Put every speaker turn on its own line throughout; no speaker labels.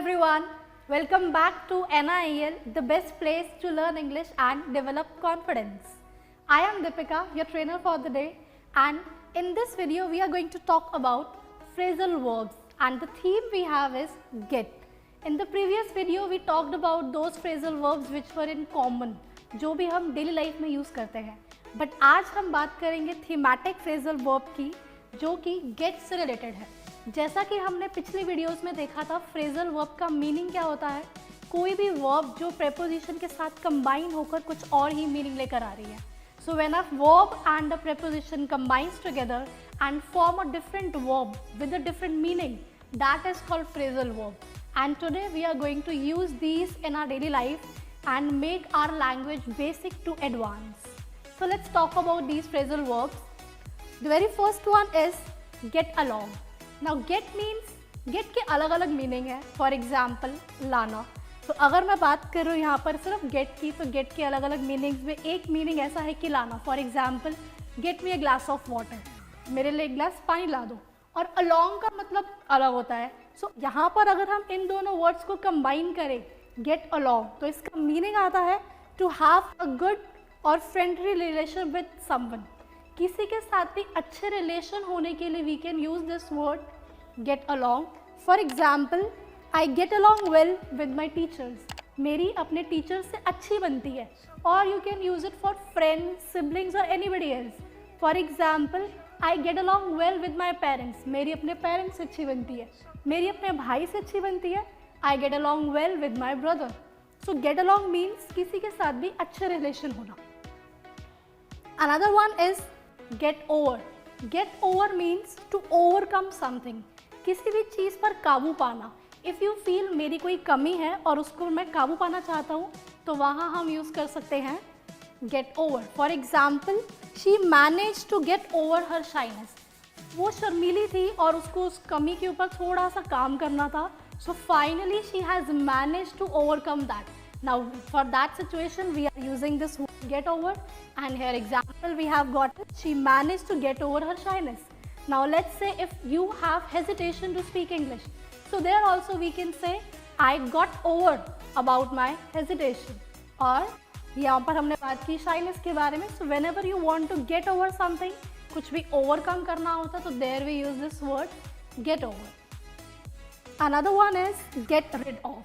everyone, welcome back to NIEL, the best place to learn English and develop confidence. I am Deepika, your trainer for the day, and in this video we are going to talk about phrasal verbs, and the theme we have is get. In the previous video we talked about those phrasal verbs which were in common, जो भी हम daily life में use करते हैं, but आज हम बात करेंगे thematic phrasal verb की, जो कि get से related है. जैसा कि हमने पिछली वीडियोस में देखा था, फ्रेजल वर्ब का मीनिंग क्या होता है. कोई भी वर्ब जो प्रेपोजिशन के साथ कंबाइन होकर कुछ और ही मीनिंग लेकर आ रही है. So when a verb and a preposition combines together and form a different verb with a different meaning, that is called phrasal verb. And today we are going to use these in our daily life and make our language basic to advance. So let's talk about these phrasal verbs. The very first one is get along. Now get means get के अलग अलग meaning है. For example लाना. तो अगर मैं बात करूँ यहाँ पर सिर्फ गेट की, तो गेट के अलग अलग मीनिंग्स में एक मीनिंग ऐसा है कि लाना. For example get me a glass of water, मेरे लिए एक ग्लास पानी ला दो. और अलॉन्ग का मतलब अलग होता है. सो यहाँ पर अगर हम इन दोनों वर्ड्स को कंबाइन करें, गेट अलॉन्ग, तो इसका मीनिंग आता है टू हैव अ गुड और फ्रेंडली रिलेशन विद समवन. किसी के साथ भी अच्छे रिलेशन होने के लिए we can use this word get along. For example I get along well with my teachers. मेरी अपने टीचर से अच्छी बनती है. और you can use it for friends, siblings और anybody else. For example I get along well with my parents. मेरी अपने पेरेंट्स से अच्छी बनती है. मेरी अपने भाई से अच्छी बनती है. आई get along well with my brother. So get along means किसी के साथ भी अच्छे रिलेशन होना. Another one is get over. Get over means to overcome something. किसी भी चीज़ पर काबू पाना. If you feel मेरी कोई कमी है और उसको मैं काबू पाना चाहता हूँ, तो वहाँ हम यूज़ कर सकते हैं get over. For example, she managed to get over her shyness. वो शर्मीली थी और उसको उस कमी के ऊपर थोड़ा सा काम करना था. So finally she has managed to overcome that. Now for that situation we are using this word get over, and here example we have got it. She managed to get over her shyness. Now let's say if you have hesitation to speak English, so there also we can say I got over about my hesitation. और यहाँ पर हमने बात की shyness के बारे में. So whenever you want to get over something, कुछ भी overcome करना होता है, तो there we use this word get over. Another one is get rid of.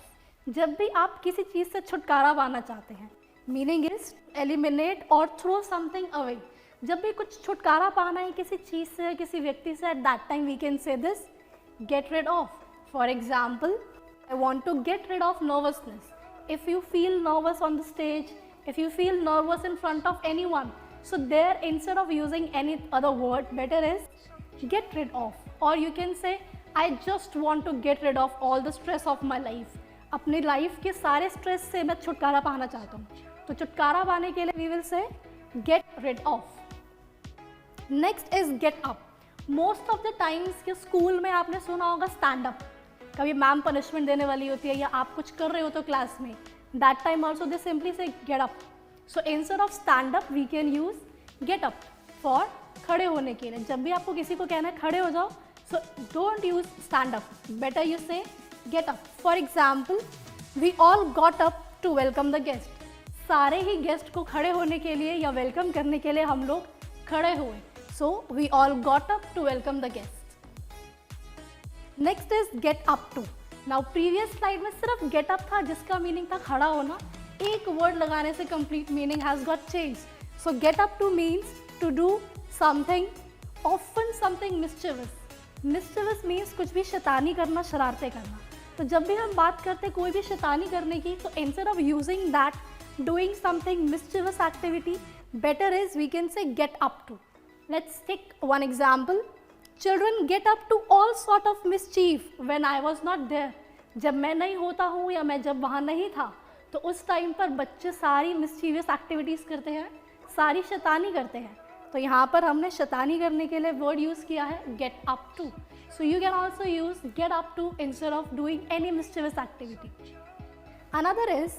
जब भी आप किसी चीज़ से छुटकारा पाना चाहते हैं, मीनिंग इज एलिमिनेट और थ्रो समथिंग अवे. जब भी कुछ छुटकारा पाना है किसी चीज़ से, किसी व्यक्ति से, at that time we can say this get rid of. For example I want to get rid of nervousness. If you feel nervous on the stage, if you feel nervous in front of anyone, so there instead of using any other word, better is get rid of. और you can say I just want to get rid of all the stress of my life. अपनी life के सारे stress से मैं छुटकारा पाना चाहता हूँ, तो छुटकारा पाने के लिए we will say get rid of. Next is get up. Most of the times के स्कूल में आपने सुना होगा स्टैंड अप. कभी मैम पनिशमेंट देने वाली होती है या आप कुछ कर रहे हो तो क्लास में, that time also they simply say get up. So instead of stand up we can use get up for खड़े होने के लिए. जब भी आपको किसी को कहना है खड़े हो जाओ, so don't use stand up, better you से get up. For example, we all got up to welcome the guest. सारे ही गेस्ट को खड़े होने के लिए या वेलकम करने के लिए हम लोग खड़े हुए. So we all got up to welcome the guest. Next is get up to. Now previous slide में सिर्फ get up था जिसका मीनिंग था खड़ा होना. एक वर्ड लगाने से complete meaning has got changed. So get up to means to do something, often something mischievous. Mischievous means कुछ भी शैतानी करना, शरारतें करना. तो जब भी हम बात करते हैं कोई भी शैतानी करने की, तो instead of using that doing something mischievous activity, better is we can say get up to. Let's take one example. Children get up to all sort of mischief when I was not there. जब मैं नहीं होता हूँ या मैं जब वहाँ नहीं था, तो उस टाइम पर बच्चे सारी मिसचीवियस एक्टिविटीज़ करते हैं, सारी शैतानी करते हैं. तो यहाँ पर हमने शैतानी करने के लिए वर्ड यूज़ किया है get up to. So you can also use get up to instead of doing any mischievous activity. Another is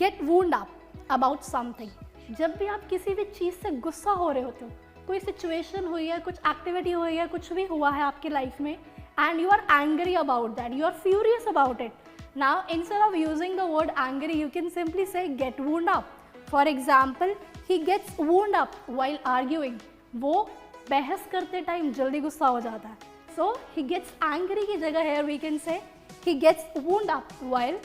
get wound up about something. जब भी आप किसी भी चीज़ से गुस्सा हो रहे होते हो, कोई सिचुएशन हुई है, कुछ एक्टिविटी हुई है, कुछ भी हुआ है आपकी लाइफ में, and you are angry about that, you are furious about it, Now, instead of using the word angry, you can simply say get wound up. For example, he gets wound up while arguing. वो बहस करते time जल्दी गुस्सा हो जाता है. So, he gets angry की जगह here we can say he gets wound up while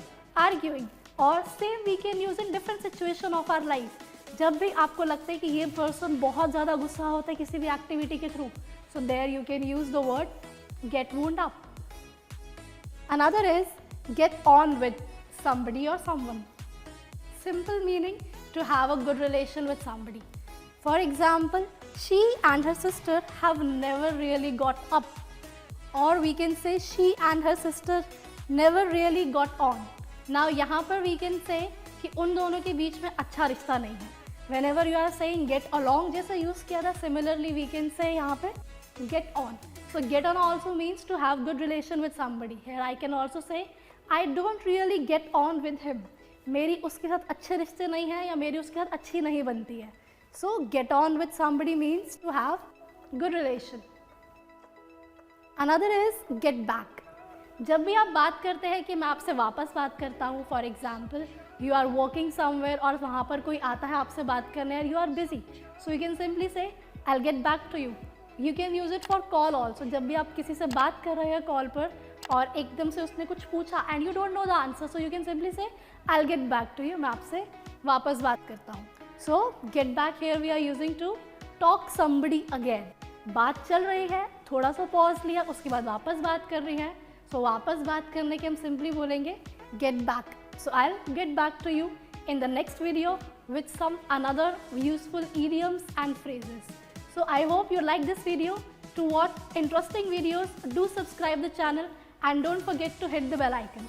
arguing. और same we can use in different situation of our life. जब भी आपको लगता है कि ये पर्सन बहुत ज़्यादा गुस्सा होता है किसी भी एक्टिविटी के through, so there you can use the word get wound up. Another is get on with somebody or someone. Simple meaning to have a good relation with somebody. For example, she and her sister have never really got up, or we can say she and her sister never really got on. Now यहाँ पर we can say कि उन दोनों के बीच में अच्छा रिश्ता नहीं है. Whenever you are saying get along जैसा यूज़ किया था, similarly we can say यहाँ पे get on. So get on also means to have good relation with somebody. Here I can also say I don't really get on with him. मेरी उसके साथ अच्छे रिश्ते नहीं हैं या मेरी उसके साथ अच्छी नहीं बनती है. So get on with somebody means to have good relation. Another is get back. जब भी आप बात करते हैं कि मैं आपसे वापस बात करता हूँ, for example you are working somewhere और वहाँ पर कोई आता है आपसे बात करने और you are busy, so you can simply say I will get back to you. You can use it for call also. जब भी आप किसी से बात कर रहे हैं कॉल पर और एकदम से उसने कुछ पूछा and you don't know the answer, so you can simply say I will get back to you, मैं आपसे वापस बात करता हूँ. So get back here we are using to talk somebody again. बात चल रही है, थोड़ा सा पॉज लिया, उसके बाद वापस बात कर रही हैं, सो वापस बात करने के हम सिंपली बोलेंगे get back. So I will get back to you in the next video with some another useful idioms and phrases. So I hope you like this video. To watch interesting videos, do subscribe the channel and don't forget to hit the bell icon.